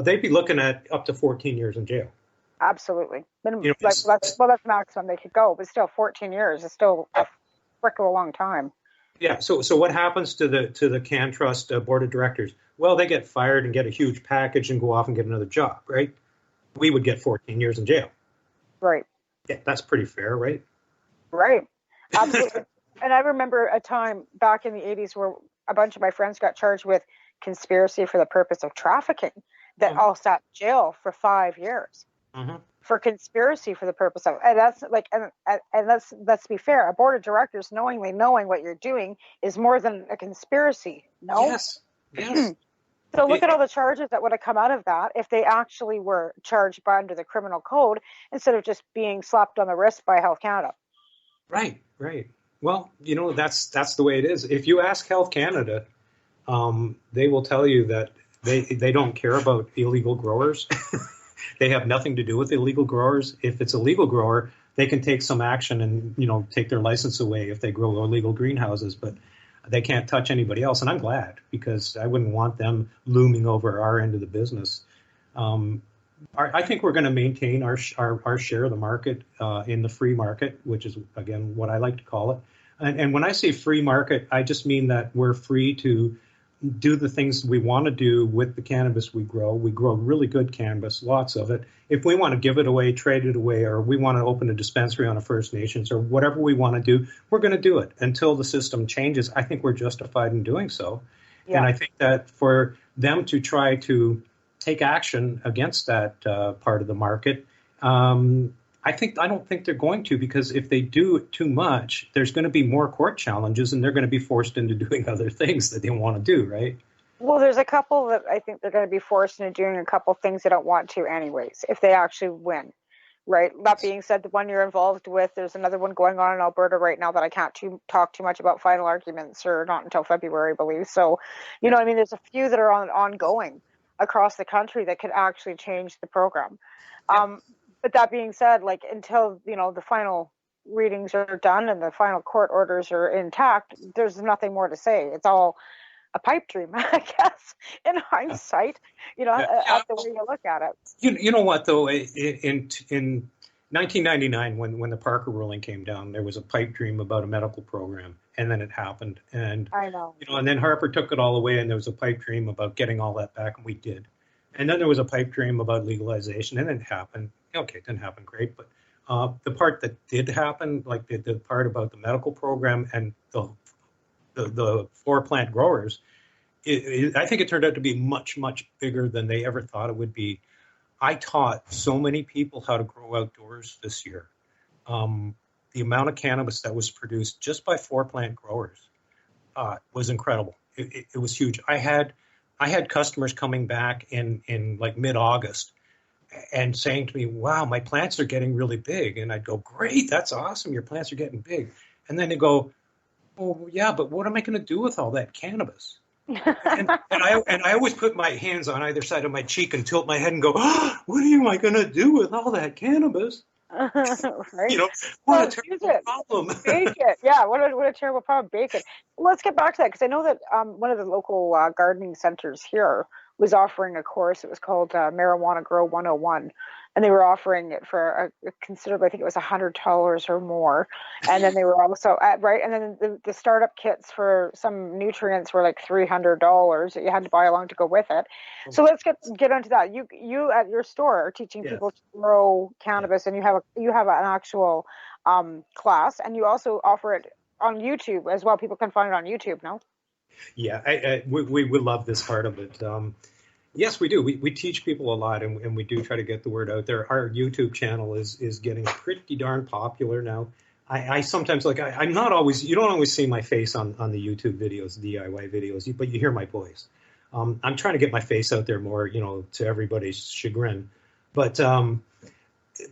they'd be looking at up to 14 years in jail.
Absolutely. That's maximum they could go, but still 14 years is still a frick of a long time.
Yeah. So what happens to the CanTrust board of directors? Well, they get fired and get a huge package and go off and get another job, right? We would get 14 years in jail.
Right.
Yeah, that's pretty fair, right?
Right. Absolutely. And I remember a time back in the 80s where a bunch of my friends got charged with conspiracy for the purpose of trafficking that all sat in jail for 5 years. Mm-hmm. For conspiracy for the purpose of, and that's let's be fair, a board of directors knowing what you're doing is more than a conspiracy. No.
Yes.
So look at all the charges that would have come out of that if they actually were charged under the criminal code instead of just being slapped on the wrist by Health Canada.
Right. Well, that's the way it is. If you ask Health Canada, they will tell you that they don't care about illegal growers. They have nothing to do with illegal growers. If it's a legal grower, they can take some action and, take their license away if they grow illegal greenhouses, but they can't touch anybody else. And I'm glad, because I wouldn't want them looming over our end of the business. I think we're going to maintain our share of the market in the free market, which is, again, what I like to call it. And when I say free market, I just mean that we're free to do the things we want to do with the cannabis we grow. We grow really good cannabis, lots of it. If we want to give it away, trade it away, or we want to open a dispensary on a First Nations or whatever we want to do, we're going to do it until the system changes. I think we're justified in doing so. Yeah. And I think that for them to try to take action against that part of the market, I don't think they're going to, because if they do too much, there's going to be more court challenges and they're going to be forced into doing other things that they want to do, right?
Well, there's a couple that I think they're going to be forced into doing a couple things they don't want to anyways, if they actually win. right? That being said, the one you're involved with, there's another one going on in Alberta right now that I can't talk too much about final arguments, or not until February, I believe. So, you know what I mean? There's a few that are ongoing across the country that could actually change the program. But that being said, like, until, you know, the final readings are done and the final court orders are intact, there's nothing more to say. It's all a pipe dream, I guess, in hindsight, you know, at the way you look at it.
You know what, though, in 1999, when the Parker ruling came down, there was a pipe dream about a medical program, and then it happened. And
I know.
You know, and then Harper took it all away, and there was a pipe dream about getting all that back, and we did. And then there was a pipe dream about legalization, and it happened. Okay, it didn't happen great, but the part that did happen, like the part about the medical program and the 4 plant growers, I think it turned out to be much, much bigger than they ever thought it would be. I taught so many people how to grow outdoors this year. The amount of cannabis that was produced just by 4 plant growers was incredible. It was huge. I had customers coming back in like mid-August and saying to me, "Wow, my plants are getting really big." And I'd go, "Great, that's awesome. Your plants are getting big." And then they go, "Oh, yeah, but what am I going to do with all that cannabis?" and I always put my hands on either side of my cheek and tilt my head and go, "Oh, what am I going to do with all that cannabis?"
Right?
You know, what a terrible problem.
Bake it. Yeah, what a terrible problem. Bake it. Let's get back to that, because I know that one of the local gardening centers here was offering a course. It was called Marijuana Grow 101. And they were offering it for a considerable, I think it was $100 or more. And then they were also, right, and then the startup kits for some nutrients were like $300 that you had to buy along to go with it. So let's get onto that. You at your store are teaching people to grow cannabis, and you have an actual class, and you also offer it on YouTube as well. People can find it on YouTube, no?
Yeah, we love this part of it. Yes, we do. We teach people a lot, and we do try to get the word out there. Our YouTube channel is getting pretty darn popular now. I sometimes, like, I'm not always, you don't always see my face on the YouTube videos, DIY videos, but you hear my voice. I'm trying to get my face out there more, you know, to everybody's chagrin. But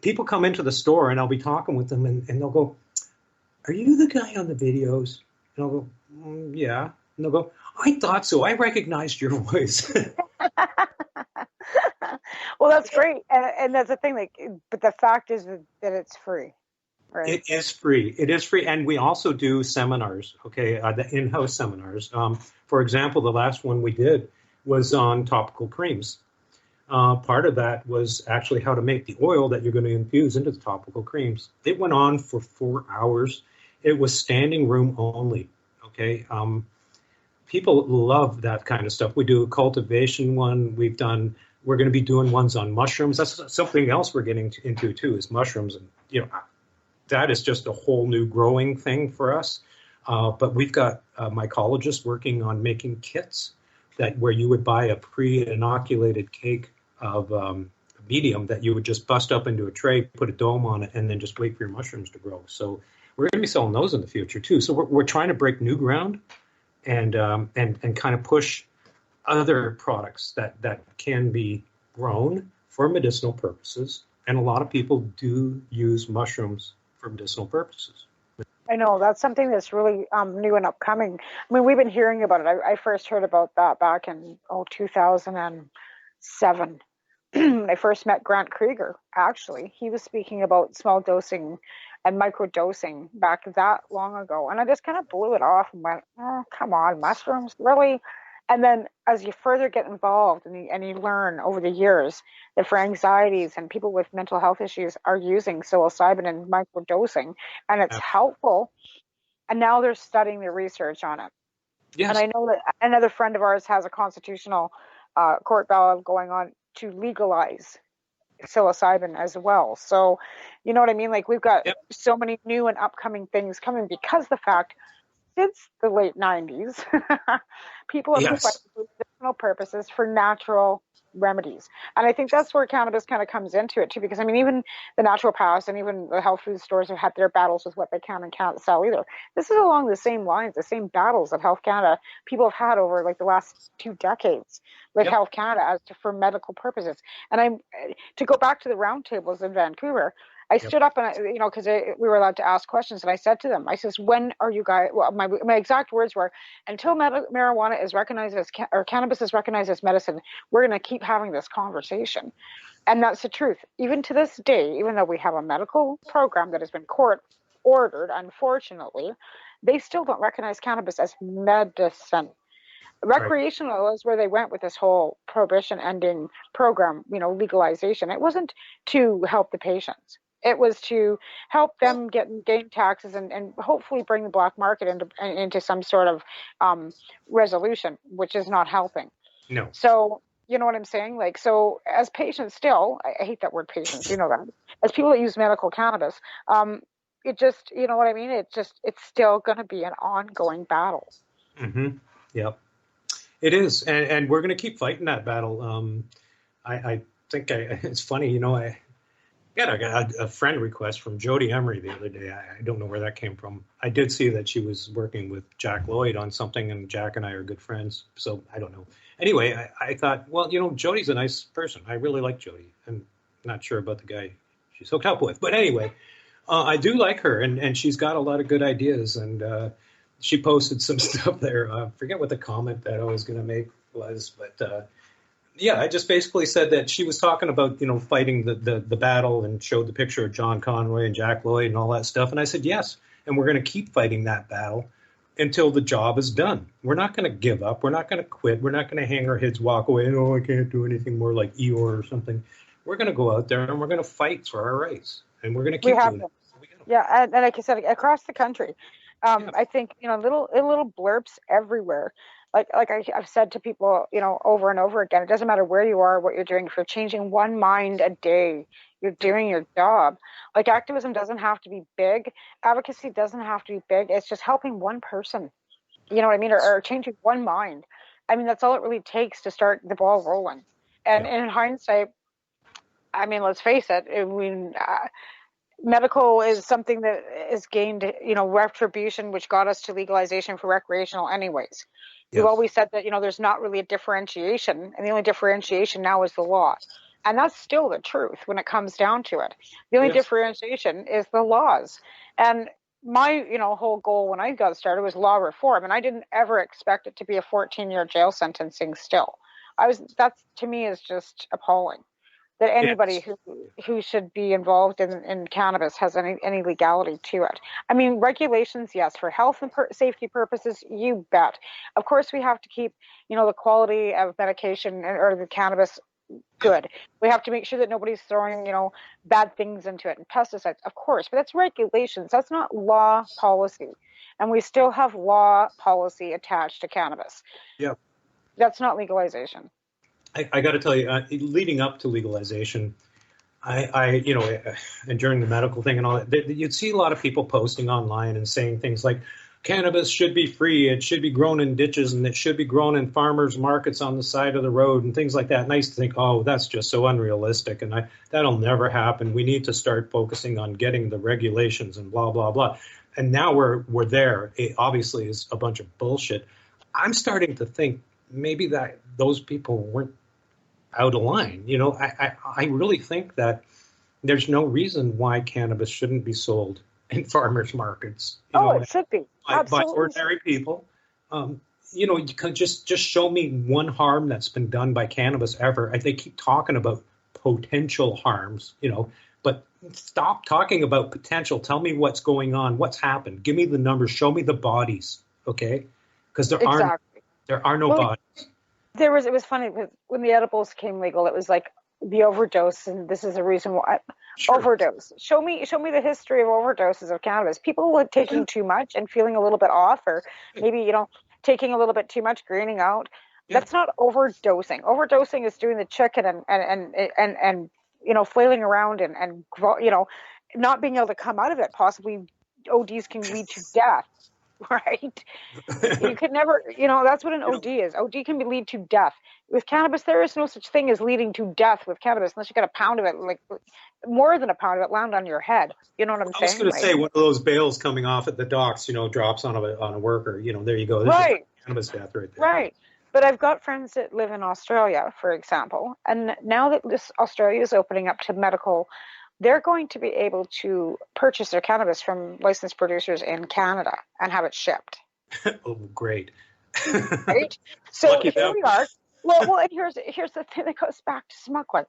people come into the store, and I'll be talking with them, and they'll go, "Are you the guy on the videos?" And I'll go, "Yeah." And they'll go, "I thought so. I recognized your voice."
Well, that's great. And that's the thing. Like, but the fact is that it's free, right?
It is free. It is free. And we also do seminars, okay, the in-house seminars. For example, the last one we did was on topical creams. Part of that was actually how to make the oil that you're going to infuse into the topical creams. It went on for 4 hours. It was standing room only, okay? People love that kind of stuff. We do a cultivation one. We're going to be doing ones on mushrooms. That's something else we're getting into too, is mushrooms. And, you know, that is just a whole new growing thing for us. But we've got mycologists working on making kits where you would buy a pre-inoculated cake of medium that you would just bust up into a tray, put a dome on it, and then just wait for your mushrooms to grow. So we're going to be selling those in the future too. So we're trying to break new ground and kind of push other products that can be grown for medicinal purposes. And a lot of people do use mushrooms for medicinal purposes.
I know that's something that's really new and upcoming. I mean, we've been hearing about it. I first heard about that back in 2007. I first met Grant Krieger, actually. He was speaking about small dosing and microdosing back that long ago. And I just kind of blew it off and went, "Oh, come on, mushrooms, really?" And then as you further get involved and you learn over the years that for anxieties and people with mental health issues are using psilocybin and microdosing, and it's helpful. And now they're studying the research on it. Yes. And I know that another friend of ours has a constitutional court battle going on to legalize psilocybin as well. So, you know what I mean? Like, we've got so many new and upcoming things coming because the fact since the late 90s, people have decided for medicinal purposes, for natural remedies. And I think that's where cannabis kind of comes into it too, because I mean, even the naturopaths and even the health food stores have had their battles with what they can and can't sell either. This is along the same lines, the same battles that Health Canada people have had over like the last 2 decades with Health Canada as to for medical purposes. And to go back to the roundtables in Vancouver, I stood up and because we were allowed to ask questions, and I said to them, I says, when are you guys? Well, my exact words were, until marijuana is recognized as or cannabis is recognized as medicine, we're going to keep having this conversation, and that's the truth. Even to this day, even though we have a medical program that has been court ordered, unfortunately, they still don't recognize cannabis as medicine. Recreational is where they went with this whole prohibition ending program, legalization. It wasn't to help the patients. It was to help them gain taxes and hopefully bring the black market into some sort of resolution, which is not helping.
No.
So, you know what I'm saying? Like, so as patients still, I hate that word patients, you know that. As people that use medical cannabis, it just, you know what I mean? It's still going to be an ongoing battle.
Mm-hmm. Yep. It is. And we're going to keep fighting that battle. I think it's funny, I got a friend request from Jody Emery the other day. I don't know where that came from. I did see that she was working with Jack Lloyd on something, and Jack and I are good friends, so I don't know. Anyway, I thought, well, Jody's a nice person. I really like Jody. I'm not sure about the guy she's hooked up with, but anyway, I do like her, and she's got a lot of good ideas, and she posted some stuff there. I forget what the comment that I was going to make was, but yeah, I just basically said that she was talking about, fighting the battle, and showed the picture of John Conway and Jack Lloyd and all that stuff. And I said, yes, and we're going to keep fighting that battle until the job is done. We're not going to give up. We're not going to quit. We're not going to hang our heads, walk away, and, I can't do anything more like Eeyore or something. We're going to go out there and we're going to fight for our rights, and we're going to keep doing it.
Yeah, and like I said, across the country. I think, little blurbs everywhere. Like I've said to people, over and over again, it doesn't matter where you are, what you're doing. If you're changing one mind a day, you're doing your job. Like, activism doesn't have to be big. Advocacy doesn't have to be big. It's just helping one person, you know what I mean? Or changing one mind. I mean, that's all it really takes to start the ball rolling. And in hindsight, I mean, let's face it, medical is something that has gained, retribution, which got us to legalization for recreational anyways. We've always said that, there's not really a differentiation, and the only differentiation now is the law. And that's still the truth when it comes down to it. The only differentiation is the laws. And my, whole goal when I got started was law reform, and I didn't ever expect it to be a 14-year jail sentencing still. That to me is just appalling. That anybody who should be involved in cannabis has any legality to it. I mean, regulations, yes, for health and safety purposes, you bet. Of course, we have to keep, the quality of medication or the cannabis good. We have to make sure that nobody's throwing, bad things into it and pesticides, of course. But that's regulations. That's not law policy. And we still have law policy attached to cannabis.
Yeah.
That's not legalization.
I got to tell you, leading up to legalization, and during the medical thing and all that, you'd see a lot of people posting online and saying things like, cannabis should be free, it should be grown in ditches, and it should be grown in farmers markets on the side of the road and things like that. And I used to think, oh, that's just so unrealistic, and that'll never happen. We need to start focusing on getting the regulations and blah, blah, blah. And now we're there. It obviously is a bunch of bullshit. I'm starting to think maybe that those people weren't out of line. I really think that there's no reason why cannabis shouldn't be sold in farmers markets.
It should be.
By ordinary people. You can just show me one harm that's been done by cannabis ever. They keep talking about potential harms, but stop talking about potential. Tell me what's going on, what's happened. Give me the numbers. Show me the bodies, okay? Because there are no bodies.
It was funny when the edibles came legal. It was like the overdose, and this is the reason why. Sure. Overdose. Show me the history of overdoses of cannabis. People were taking too much and feeling a little bit off, or maybe taking a little bit too much, greening out. Yeah. That's not overdosing. Overdosing is doing the chicken and flailing around and not being able to come out of it. Possibly ODs can lead to death. right? You could never, that's what an OD is. OD can lead to death. With cannabis, there is no such thing as leading to death with cannabis unless you got a pound of it, like more than a pound of it, land on your head. You know what I'm saying?
I was going to say, one of those bales coming off at the docks, drops on a worker. There you go. This
right.
is cannabis death right there.
Right. But I've got friends that live in Australia, for example, and now that Australia is opening up to medical, they're going to be able to purchase their cannabis from licensed producers in Canada and have it shipped.
Oh, great.
Right? So
Lucky
here
them.
we are. Well, and here's the thing that goes back to smuggling.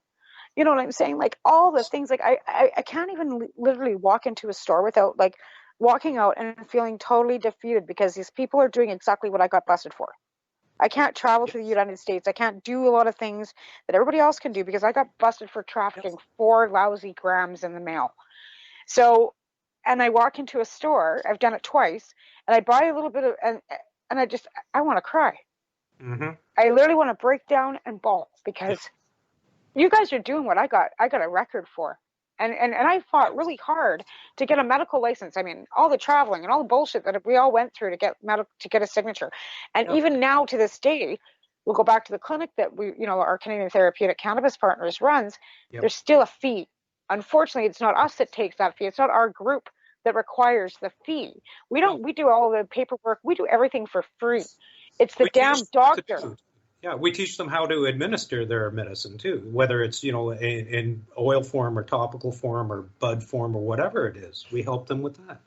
You know what I'm saying? Like all the things, like I can't even literally walk into a store without like walking out and feeling totally defeated because these people are doing exactly what I got busted for. I can't travel to the United States. I can't do a lot of things that everybody else can do because I got busted for trafficking 4 lousy grams in the mail. So, and I walk into a store, I've done it twice, and I buy a little bit of, and I want to cry.
Mm-hmm.
I literally want to break down and bawl because you guys are doing what I got a record for. And I fought really hard to get a medical license. I mean, all the traveling and all the bullshit that we all went through to get a signature. And even now to this day, we'll go back to the clinic that our Canadian Therapeutic Cannabis Partners runs. Yep. There's still a fee. Unfortunately, it's not us that takes that fee. It's not our group that requires the fee. We do all the paperwork. We do everything for free. It's the damn doctor.
Yeah, we teach them how to administer their medicine too, whether it's in oil form or topical form or bud form or whatever it is. We help them with that,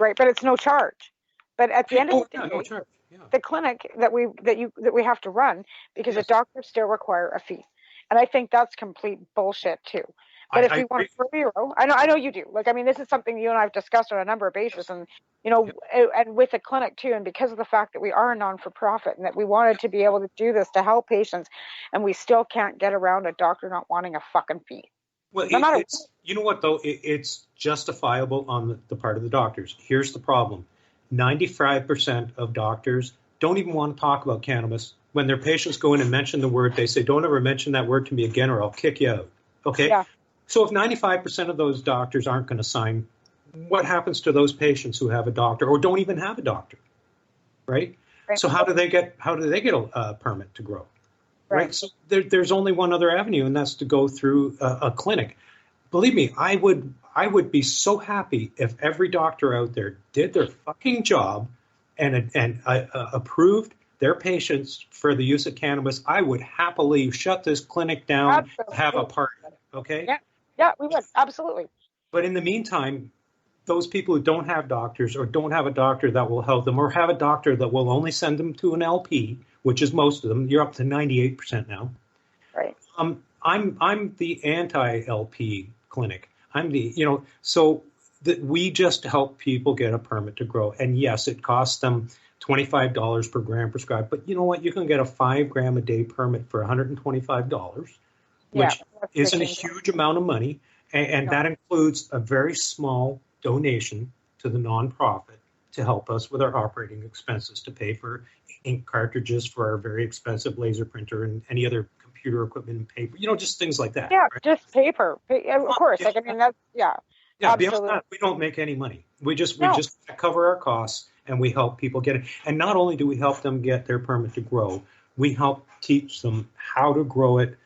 Right, but it's no charge. But at the end of the day,
no charge. Yeah.
The clinic that we have to run because the doctors still require a fee, and I think that's complete bullshit too. But if we want a €4, I know you do. Like, I mean, this is something you and I have discussed on a number of bases, and and with the clinic too, and because of the fact that we are a non-for-profit and that we wanted to be able to do this to help patients, and we still can't get around a doctor not wanting a fucking fee.
Well, it's you know what though, it's justifiable on the part of the doctors. Here's the problem: 95% of doctors don't even want to talk about cannabis. When their patients go in and mention the word, they say, "Don't ever mention that word to me again, or I'll kick you out." Okay. Yeah. So if 95% of those doctors aren't going to sign, what happens to those patients who have a doctor or don't even have a doctor, right? So how do they get a permit to grow, right? So there's only one other avenue, and that's to go through a clinic. Believe me, I would be so happy if every doctor out there did their fucking job and approved their patients for the use of cannabis. I would happily shut this clinic down, have a party. Okay.
Yeah, we would. Absolutely.
But in the meantime, those people who don't have doctors or don't have a doctor that will help them or have a doctor that will only send them to an LP, which is most of them, you're up to 98% now.
Right.
I'm the anti-LP clinic. I'm the, so that we just help people get a permit to grow. And yes, it costs them $25 per gram prescribed. But you know what? You can get a 5 gram a day permit for $125. Which isn't a huge amount of money, and that includes a very small donation to the nonprofit to help us with our operating expenses, to pay for ink cartridges for our very expensive laser printer and any other computer equipment and paper, just things like that.
Yeah,
right?
just paper. Of course. Like, I mean, that's, yeah.
Yeah, beyond that, we don't make any money. We just cover our costs, and we help people get it. And not only do we help them get their permit to grow, we help teach them how to grow it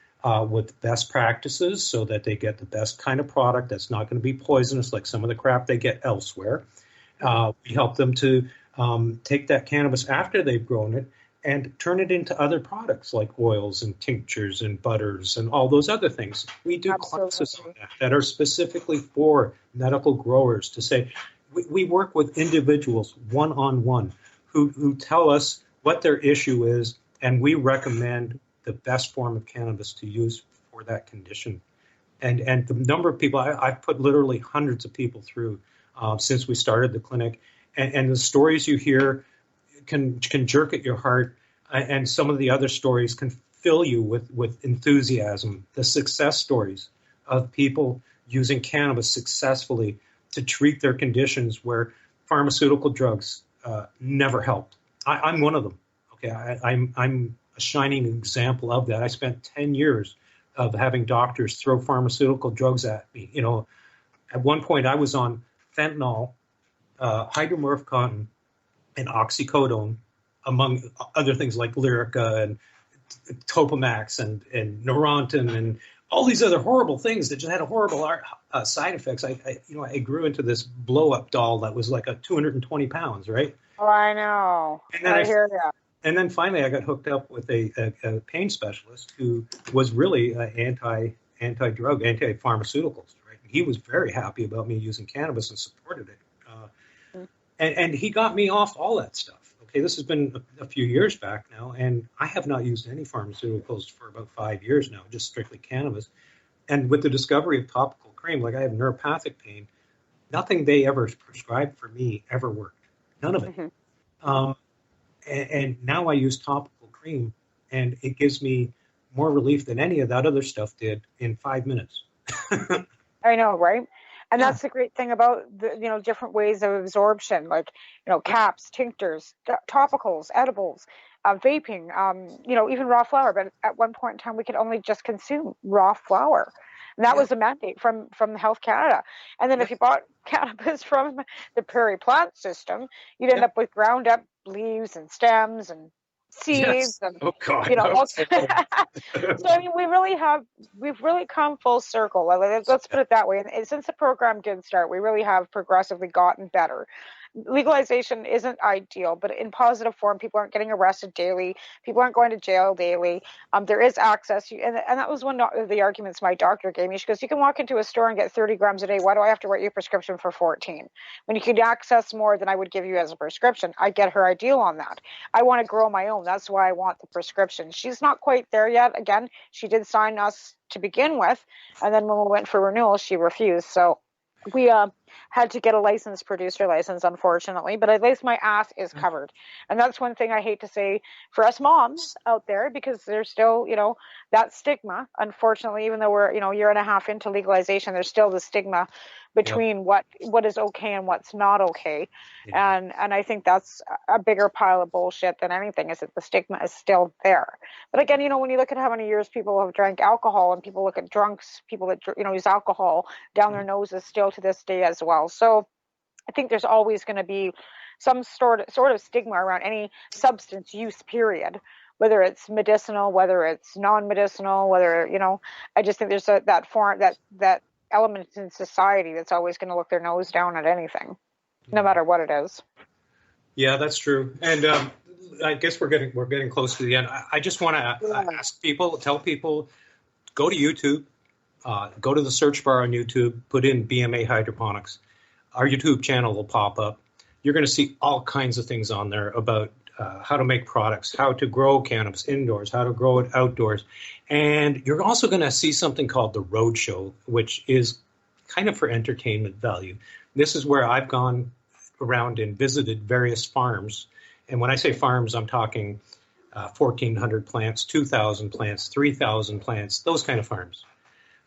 with best practices so that they get the best kind of product that's not going to be poisonous like some of the crap they get elsewhere. We help them to take that cannabis after they've grown it and turn it into other products like oils and tinctures and butters and all those other things. We do classes on that are specifically for medical growers to say, we work with individuals one-on-one who tell us what their issue is, and we recommend the best form of cannabis to use for that condition. And the number of people, I've put literally hundreds of people through since we started the clinic. And the stories you hear can jerk at your heart. And some of the other stories can fill you with enthusiasm. The success stories of people using cannabis successfully to treat their conditions where pharmaceutical drugs never helped. I'm one of them. Okay, I'm a shining example of that. I spent 10 years of having doctors throw pharmaceutical drugs at me. At one point I was on fentanyl, hydromorphicon, and oxycodone, among other things like Lyrica and Topamax and Neurontin and all these other horrible things that just had horrible side effects. I grew into this blow up doll that was like 220 pounds, right?
Oh, I know.
And then
I hear that.
And then finally, I got hooked up with a pain specialist who was really anti-drug, anti-pharmaceuticals. Right? He was very happy about me using cannabis and supported it. And he got me off all that stuff. Okay, this has been a few years back now, and I have not used any pharmaceuticals for about 5 years now, just strictly cannabis. And with the discovery of topical cream, like I have neuropathic pain, nothing they ever prescribed for me ever worked. None of it. And now I use topical cream, and it gives me more relief than any of that other stuff did in 5 minutes.
I know, right? And that's the great thing about the, different ways of absorption, like, caps, tinctures, topicals, edibles, vaping, even raw flower. But at one point in time, we could only just consume raw flower. And that was a mandate from Health Canada. And then if you bought cannabis from the Prairie Plant System, you'd end up with ground up leaves and stems and seeds and
all so
I mean, we've really come full circle. Let's put it that way. And since the program did start, we really have progressively gotten better. Legalization isn't ideal, but in positive form, people aren't getting arrested daily. People aren't going to jail daily. There is access. And that was one of the arguments my doctor gave me. She goes, you can walk into a store and get 30 grams a day. Why do I have to write you a prescription for 14? When you can access more than I would give you as a prescription. I get her ideal on that. I want to grow my own. That's why I want the prescription. She's not quite there yet. Again, she did sign us to begin with. And then when we went for renewal, she refused. So we had to get a licensed producer license, unfortunately, but at least my ass is covered. And that's one thing I hate to say for us moms out there, because there's still, that stigma, unfortunately, even though we're, a year and a half into legalization, there's still the stigma between what is okay and what's not okay. And I think that's a bigger pile of bullshit than anything, is that the stigma is still there. But again, when you look at how many years people have drank alcohol, and people look at drunks, people that, use alcohol down their noses still to this day as well. So I think there's always going to be some sort of stigma around any substance use, period, whether it's medicinal, whether it's non-medicinal, whether, I just think there's that element in society that's always going to look their nose down at anything, no matter what it is. Yeah,
that's true. And I guess we're getting close to the end. I just want to tell people, go to YouTube, go to the search bar on YouTube, put in BMA Hydroponics. Our YouTube channel will pop up. You're going to see all kinds of things on there about how to make products, how to grow cannabis indoors, how to grow it outdoors. And you're also going to see something called the Roadshow, which is kind of for entertainment value. This is where I've gone around and visited various farms. And when I say farms, I'm talking 1,400 plants, 2,000 plants, 3,000 plants, those kind of farms.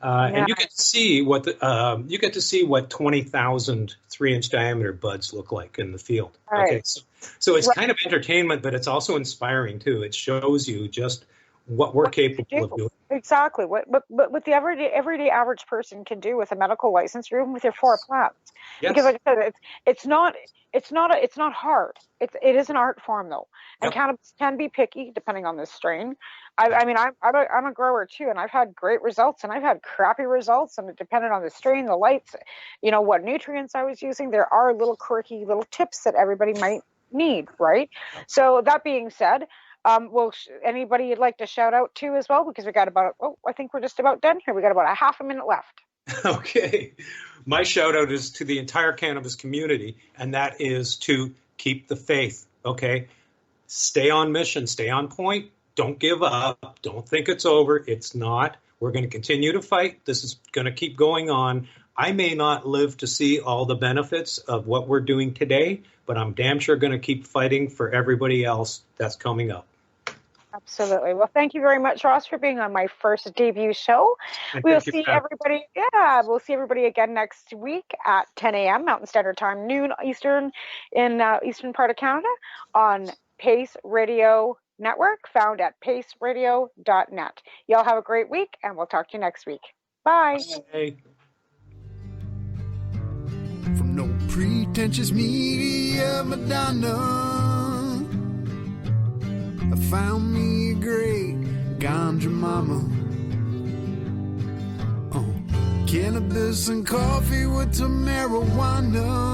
And you get to see what 20,000 3-inch diameter buds look like in the field.
Right.
Okay, so it's kind of entertainment, but it's also inspiring too. It shows you just what we're capable of doing.
Exactly. What the everyday average person can do with a medical license, or even with your 4 plants. Yes. Because, like I said, it's not hard. It is an art form though, and cannabis can be picky depending on the strain. I mean, I'm a grower too, and I've had great results, and I've had crappy results, and it depended on the strain, the lights, what nutrients I was using. There are little quirky little tips that everybody might need, right? So that being said, anybody you'd like to shout out to as well? Because we got I think we're just about done here. We got about a half a minute left.
Okay. My shout out is to the entire cannabis community, and that is to keep the faith. Okay. Stay on mission, stay on point. Don't give up. Don't think it's over. It's not. We're going to continue to fight. This is going to keep going on. I may not live to see all the benefits of what we're doing today, but I'm damn sure going to keep fighting for everybody else that's coming up.
Absolutely. Well, thank you very much, Ross, for being on my first debut show. We'll see everybody. Yeah, we'll see everybody again next week at 10 a.m. Mountain Standard Time, noon Eastern in eastern part of Canada on Pace Radio Network, found at paceradio.net. Y'all have a great week, and we'll talk to you next week. Bye.
Bye.
From no pretentious media Madonna I found me a great ganja mama. Cannabis and coffee with Tamarijuana.